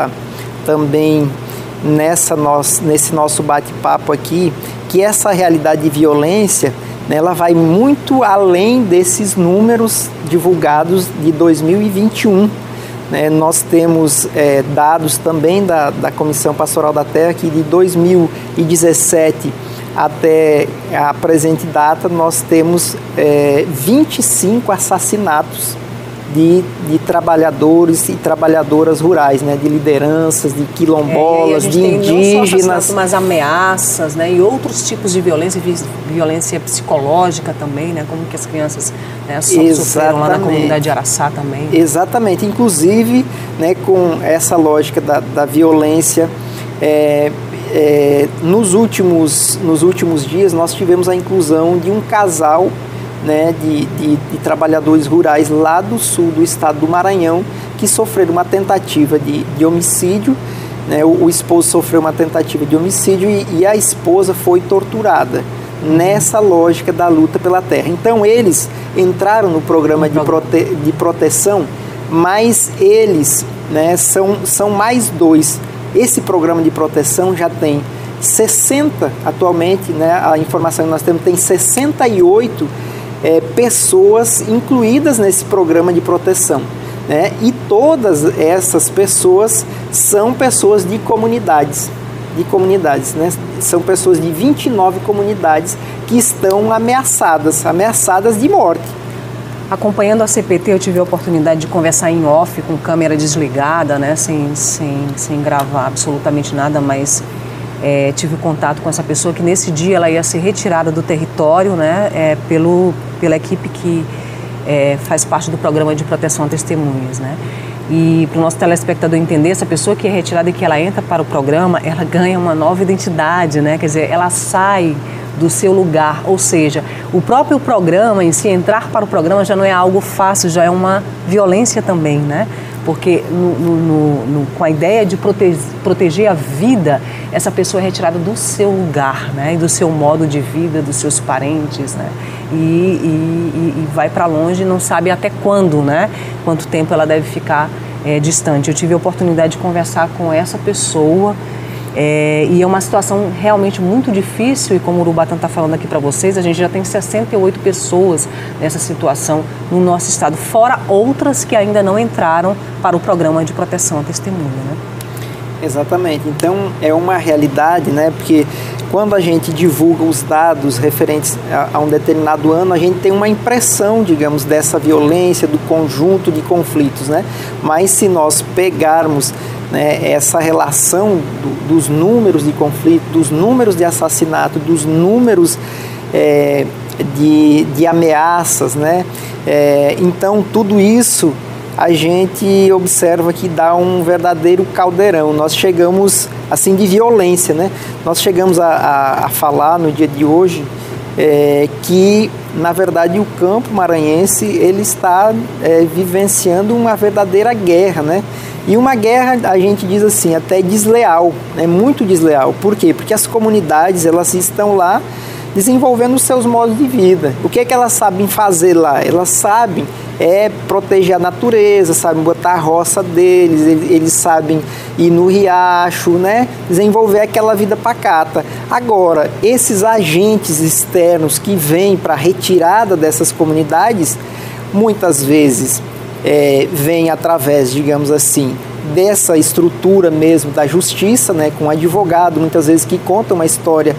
nosso bate-papo aqui, que essa realidade de violência, né, ela vai muito além desses números divulgados de 2021. Né? Nós temos dados também da Comissão Pastoral da Terra que de 2017 até a presente data, nós temos 25 assassinatos de trabalhadores e trabalhadoras rurais, né, de lideranças, de quilombolas, de indígenas. Não só mas ameaças, né, e outros tipos de violência psicológica também, né, como que as crianças, né, sofreram lá na comunidade de Araçá também. Exatamente, inclusive, né, com essa lógica da violência. Nos últimos dias nós tivemos a inclusão de um casal, né, de trabalhadores rurais lá do sul do estado do Maranhão que sofreram uma tentativa de homicídio, né, o esposo sofreu uma tentativa de homicídio e a esposa foi torturada nessa lógica da luta pela terra. Então eles entraram no programa de proteção, mas eles, né, são mais 2. Esse programa de proteção já tem 60 atualmente, né, a informação que nós temos tem 68 pessoas incluídas nesse programa de proteção, né, e todas essas pessoas são pessoas de comunidades, né, são pessoas de 29 comunidades que estão ameaçadas de morte. Acompanhando a CPT, eu tive a oportunidade de conversar em off, com câmera desligada, né, sem gravar absolutamente nada, mas tive contato com essa pessoa que nesse dia ela ia ser retirada do território, né, pela equipe que faz parte do programa de proteção a testemunhas, né. E para o nosso telespectador entender, essa pessoa que é retirada e que ela entra para o programa, ela ganha uma nova identidade, né, quer dizer, ela sai do seu lugar, ou seja, o próprio programa em si, entrar para o programa já não é algo fácil, já é uma violência também, né? Porque com a ideia de proteger a vida, essa pessoa é retirada do seu lugar, né? E do seu modo de vida, dos seus parentes, né? E vai para longe e não sabe até quando, né? Quanto tempo ela deve ficar distante. Eu tive a oportunidade de conversar com essa pessoa, e é uma situação realmente muito difícil, e como o Urubatã está falando aqui para vocês, a gente já tem 68 pessoas nessa situação no nosso estado, fora outras que ainda não entraram para o programa de proteção à testemunha, né? Exatamente, então é uma realidade, né? Porque quando a gente divulga os dados referentes a um determinado ano, a gente tem uma impressão, digamos, dessa violência, do conjunto de conflitos, né? Mas se nós pegarmos, né, essa relação dos números de conflito, dos números de assassinato, dos números de ameaças, né? Então tudo isso a gente observa que dá um verdadeiro caldeirão. Nós chegamos, assim, de violência, né? Nós chegamos a falar no dia de hoje que, na verdade, o campo maranhense ele está vivenciando uma verdadeira guerra, né? E uma guerra, a gente diz assim, até desleal, né? Muito desleal. Por quê? Porque as comunidades, elas estão lá desenvolvendo os seus modos de vida. O que é que elas sabem fazer lá? Elas sabem proteger a natureza, sabem botar a roça deles, eles sabem ir no riacho, né? Desenvolver aquela vida pacata. Agora, esses agentes externos que vêm para a retirada dessas comunidades, muitas vezes vêm através, digamos assim, dessa estrutura mesmo da justiça, né? Com um advogado, muitas vezes, que conta uma história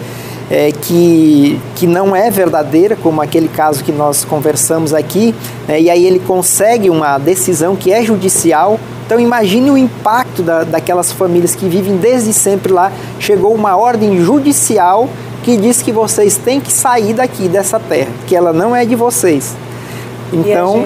que não é verdadeira, como aquele caso que nós conversamos aqui, né? E aí ele consegue uma decisão que é judicial. Então imagine o impacto daquelas famílias que vivem desde sempre lá. Chegou uma ordem judicial que diz que vocês têm que sair daqui, dessa terra, que ela não é de vocês. Então,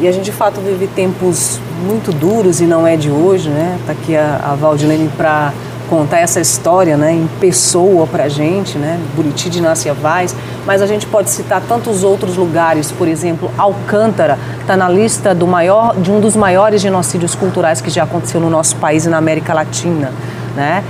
e a gente de fato vive tempos muito duros e não é de hoje, né? Tá aqui a Valdilene para contar essa história, né, em pessoa pra gente, né, Buriti de Inácia Vaz, mas a gente pode citar tantos outros lugares, por exemplo, Alcântara está na lista de um dos maiores genocídios culturais que já aconteceu no nosso país e na América Latina, né?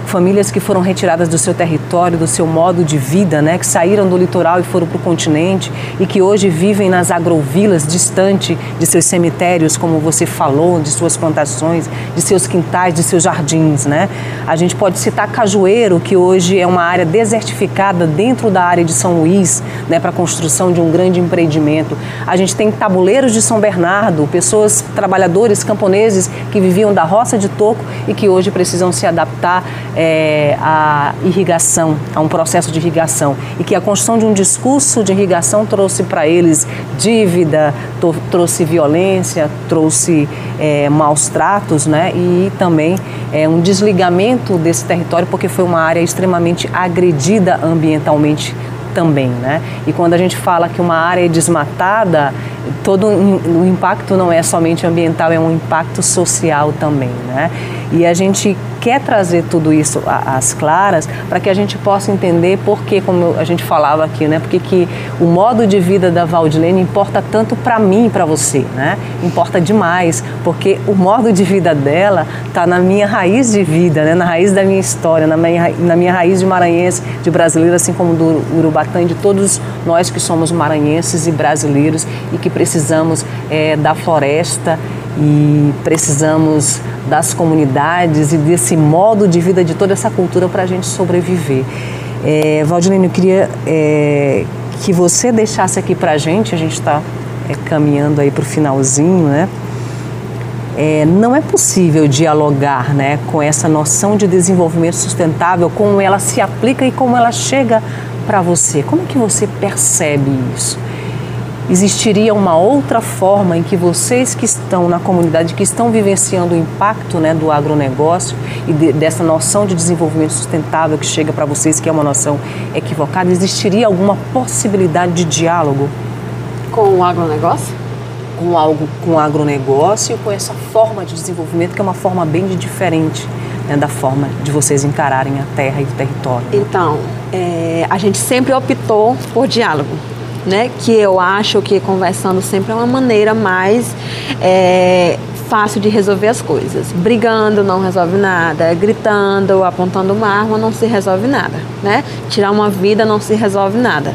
Famílias que foram retiradas do seu território, do seu modo de vida, né? Que saíram do litoral e foram para o continente e que hoje vivem nas agrovilas, distante de seus cemitérios, como você falou, de suas plantações, de seus quintais, de seus jardins, né? A gente pode citar Cajueiro, que hoje é uma área desertificada dentro da área de São Luís, né? Para a construção de um grande empreendimento. A gente tem Tabuleiros de São Bernardo, pessoas, trabalhadores, camponeses que viviam da roça de toco e que hoje precisam se adaptar à irrigação, a um processo de irrigação, e que a construção de um discurso de irrigação trouxe para eles dívida, trouxe violência, trouxe maus tratos, né? E também um desligamento desse território, porque foi uma área extremamente agredida ambientalmente também, né? E quando a gente fala que uma área é desmatada, o impacto não é somente ambiental, é um impacto social também, né? E a gente quer trazer tudo isso às claras para que a gente possa entender por que, como a gente falava aqui, né? Porque que o modo de vida da Valdilene importa tanto para mim e para você, né? Importa demais, porque o modo de vida dela está na minha raiz de vida, né? Na raiz da minha história, na minha raiz de maranhense, de brasileiro, assim como do Urubatã e de todos nós que somos maranhenses e brasileiros e que precisamos da floresta e precisamos das comunidades e desse modo de vida, de toda essa cultura para a gente sobreviver. Valdilene, eu queria que você deixasse aqui para a gente está caminhando aí para o finalzinho, né? Não é possível dialogar, né, com essa noção de desenvolvimento sustentável, como ela se aplica e como ela chega para você. Como é que você percebe isso? Existiria uma outra forma em que vocês que estão na comunidade, que estão vivenciando o impacto, né, do agronegócio e dessa noção de desenvolvimento sustentável que chega para vocês, que é uma noção equivocada, existiria alguma possibilidade de diálogo? Com o agronegócio? Com o agronegócio e com essa forma de desenvolvimento, que é uma forma bem diferente, né, da forma de vocês encararem a terra e o território. Então, a gente sempre optou por diálogo. Né, que eu acho que conversando sempre é uma maneira mais fácil de resolver as coisas. Brigando não resolve nada, gritando, apontando uma arma não se resolve nada, né? Tirar uma vida não se resolve nada.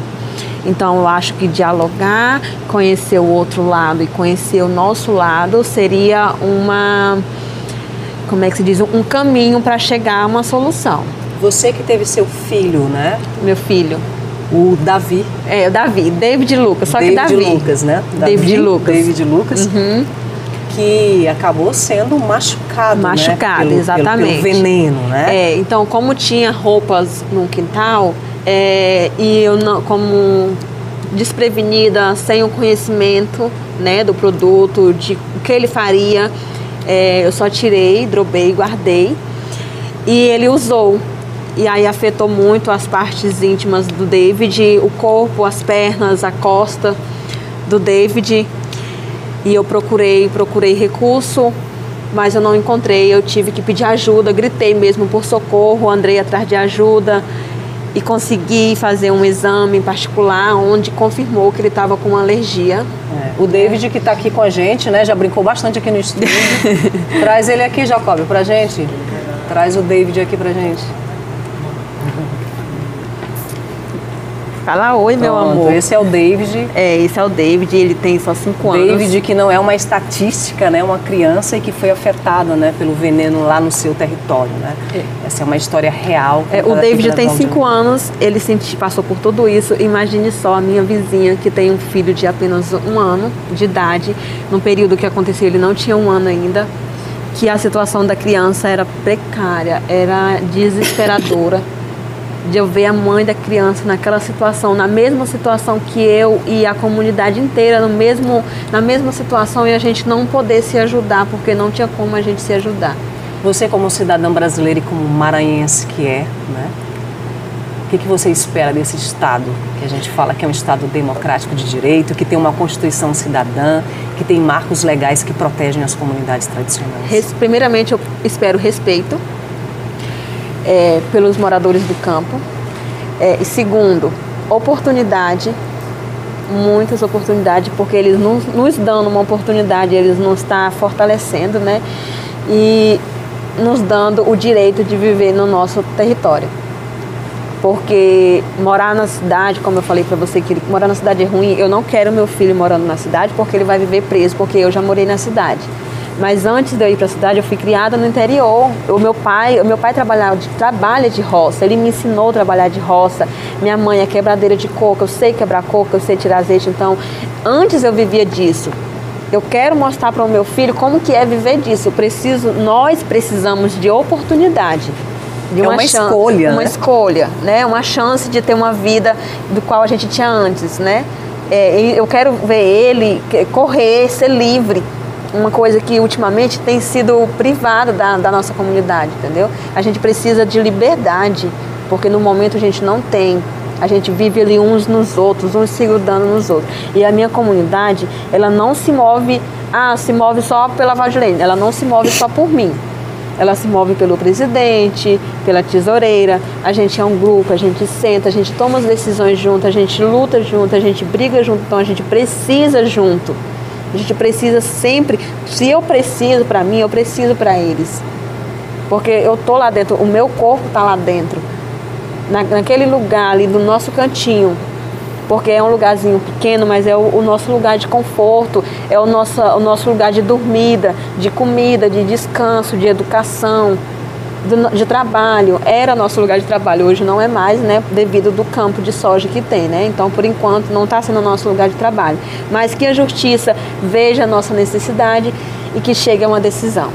Então eu acho que dialogar, conhecer o outro lado e conhecer o nosso lado seria um caminho para chegar a uma solução. Você que teve seu filho, né? Meu filho. O Davi. O Davi, David Lucas, só que Davi. Lucas, né? David Lucas. Uhum. Que acabou sendo machucado, né? Exatamente. Pelo veneno, né? Então, como tinha roupas no quintal, e eu não, como desprevenida, sem o conhecimento, né, do produto, de o que ele faria, eu só tirei, dropei, guardei e ele usou. E aí afetou muito as partes íntimas do David, o corpo, as pernas, a costa do David. E eu procurei recurso, mas eu não encontrei. Eu tive que pedir ajuda, gritei mesmo por socorro, andei atrás de ajuda e consegui fazer um exame particular onde confirmou que ele estava com uma alergia. O David que está aqui com a gente, né? Já brincou bastante aqui no estúdio. Traz ele aqui, Jacob, pra gente. Traz o David aqui pra gente. Fala oi, meu amor. Esse é o David. Esse é o David, ele tem só 5 anos. David que não é uma estatística, né? Uma criança e que foi afetada, né, pelo veneno lá no seu território, né? Essa é uma história real. O David tem 5 anos, ele passou por tudo isso. Imagine só a minha vizinha que tem um filho de apenas 1 ano de idade. No período que aconteceu, ele não tinha 1 ano ainda. Que a situação da criança era precária, era desesperadora. De eu ver a mãe da criança naquela situação, na mesma situação que eu e a comunidade inteira, na mesma situação, e a gente não poder se ajudar, porque não tinha como a gente se ajudar. Você como cidadã brasileira e como maranhense que né? O que você espera desse Estado, que a gente fala que é um Estado democrático de direito, que tem uma Constituição cidadã, que tem marcos legais que protegem as comunidades tradicionais? Primeiramente, eu espero respeito pelos moradores do campo. E segundo, oportunidade, muitas oportunidades, porque eles nos dão uma oportunidade, eles nos estão fortalecendo, né? E nos dando o direito de viver no nosso território. Porque morar na cidade, como eu falei para você, que morar na cidade é ruim, eu não quero meu filho morando na cidade porque ele vai viver preso, porque eu já morei na cidade. Mas antes de eu ir para a cidade, eu fui criada no interior. O meu pai trabalha de roça, ele me ensinou a trabalhar de roça. Minha mãe é quebradeira de coco, eu sei quebrar coco, eu sei tirar azeite. Então, antes eu vivia disso. Eu quero mostrar para o meu filho como que é viver disso. Nós precisamos de oportunidade. De uma escolha, uma escolha, né? Uma chance de ter uma vida do qual a gente tinha antes, né? Eu quero ver ele correr, ser livre. Uma coisa que ultimamente tem sido privada da nossa comunidade, entendeu? A gente precisa de liberdade, porque no momento a gente não tem. A gente vive ali uns nos outros, uns se grudando nos outros. E a minha comunidade, ela não se move, se move só pela Valdilene, ela não se move só por mim. Ela se move pelo presidente, pela tesoureira. A gente é um grupo, a gente senta, a gente toma as decisões junto, a gente luta junto, a gente briga junto, então a gente precisa junto. A gente precisa sempre, se eu preciso para mim, eu preciso para eles. Porque eu tô lá dentro, o meu corpo tá lá dentro, naquele lugar ali do nosso cantinho. Porque é um lugarzinho pequeno, mas é o nosso lugar de conforto, é o nosso lugar de dormida, de comida, de descanso, de educação, de trabalho. Era nosso lugar de trabalho, hoje não é mais, né, devido do campo de soja que tem, né? Então, por enquanto, não está sendo o nosso lugar de trabalho. Mas que a justiça veja a nossa necessidade e que chegue a uma decisão.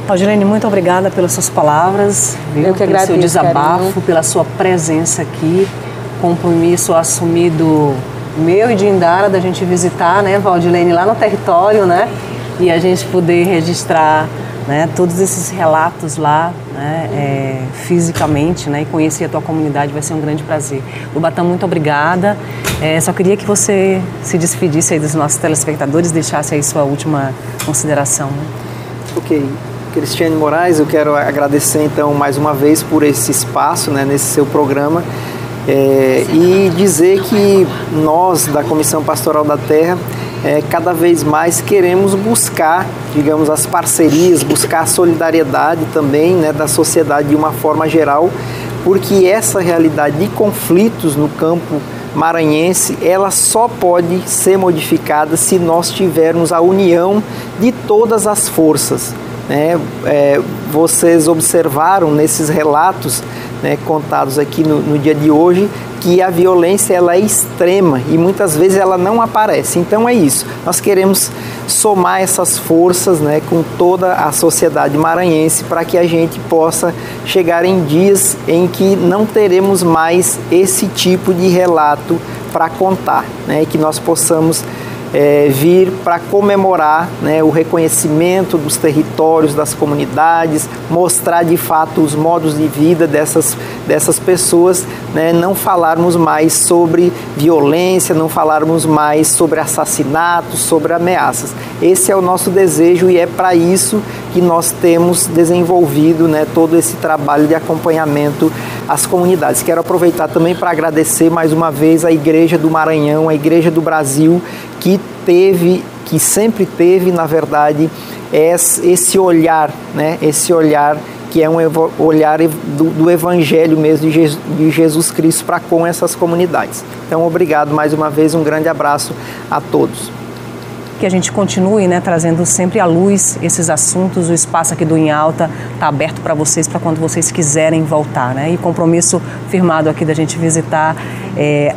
Valdilene, muito obrigada pelas suas palavras, Eu que agradeço, pelo seu desabafo, carinho. pela sua presença aqui. Compromisso assumido meu e de Indara da gente visitar, né, Valdilene, lá no território, né, e a gente poder registrar, né, todos esses relatos lá, né, fisicamente, né, e conhecer a tua comunidade vai ser um grande prazer. Urubatã, muito obrigada. Só queria que você se despedisse aí dos nossos telespectadores, deixasse aí sua última consideração. Né? Ok. Cristiane Moraes, eu quero agradecer então mais uma vez por esse espaço, né, nesse seu programa. E dizer que nós, da Comissão Pastoral da Terra, cada vez mais queremos buscar, digamos, as parcerias, buscar a solidariedade também, né, da sociedade de uma forma geral, porque essa realidade de conflitos no campo maranhense, ela só pode ser modificada se nós tivermos a união de todas as forças. Vocês observaram nesses relatos, né, contados aqui no dia de hoje, que a violência ela é extrema e muitas vezes ela não aparece. Então é isso, nós queremos somar essas forças, né, com toda a sociedade maranhense para que a gente possa chegar em dias em que não teremos mais esse tipo de relato para contar, né, e que nós possamos vir para comemorar, né, o reconhecimento dos territórios, das comunidades, mostrar de fato os modos de vida dessas pessoas, né, não falarmos mais sobre violência, não falarmos mais sobre assassinatos, sobre ameaças. Esse é o nosso desejo e é para isso que nós temos desenvolvido, né, todo esse trabalho de acompanhamento às comunidades. Quero aproveitar também para agradecer mais uma vez a Igreja do Maranhão, a Igreja do Brasil, que sempre teve, na verdade, esse olhar, né? Esse olhar que é um olhar do Evangelho mesmo de Jesus Cristo para com essas comunidades. Então, obrigado mais uma vez, um grande abraço a todos. Que a gente continue, né, trazendo sempre à luz esses assuntos. O espaço aqui do Em Alta está aberto para vocês, para quando vocês quiserem voltar, né? E compromisso firmado aqui da gente visitar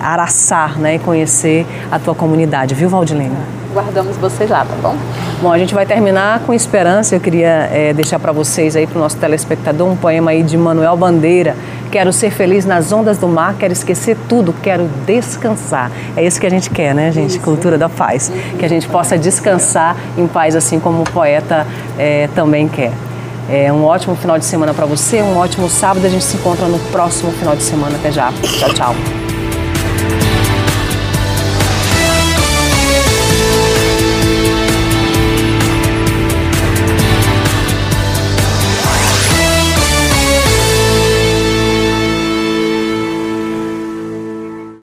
Araçá, né, e conhecer a tua comunidade, viu, Valdilene? Guardamos vocês lá, tá bom? Bom, a gente vai terminar com esperança. Eu queria deixar para vocês aí, para o nosso telespectador, um poema aí de Manuel Bandeira. Quero ser feliz nas ondas do mar, quero esquecer tudo, quero descansar. É isso que a gente quer, né, gente? Isso. Cultura da paz. Que a gente possa descansar em paz, assim como o poeta também quer. Um ótimo final de semana para você, um ótimo sábado. A gente se encontra no próximo final de semana. Até já. Tchau, tchau.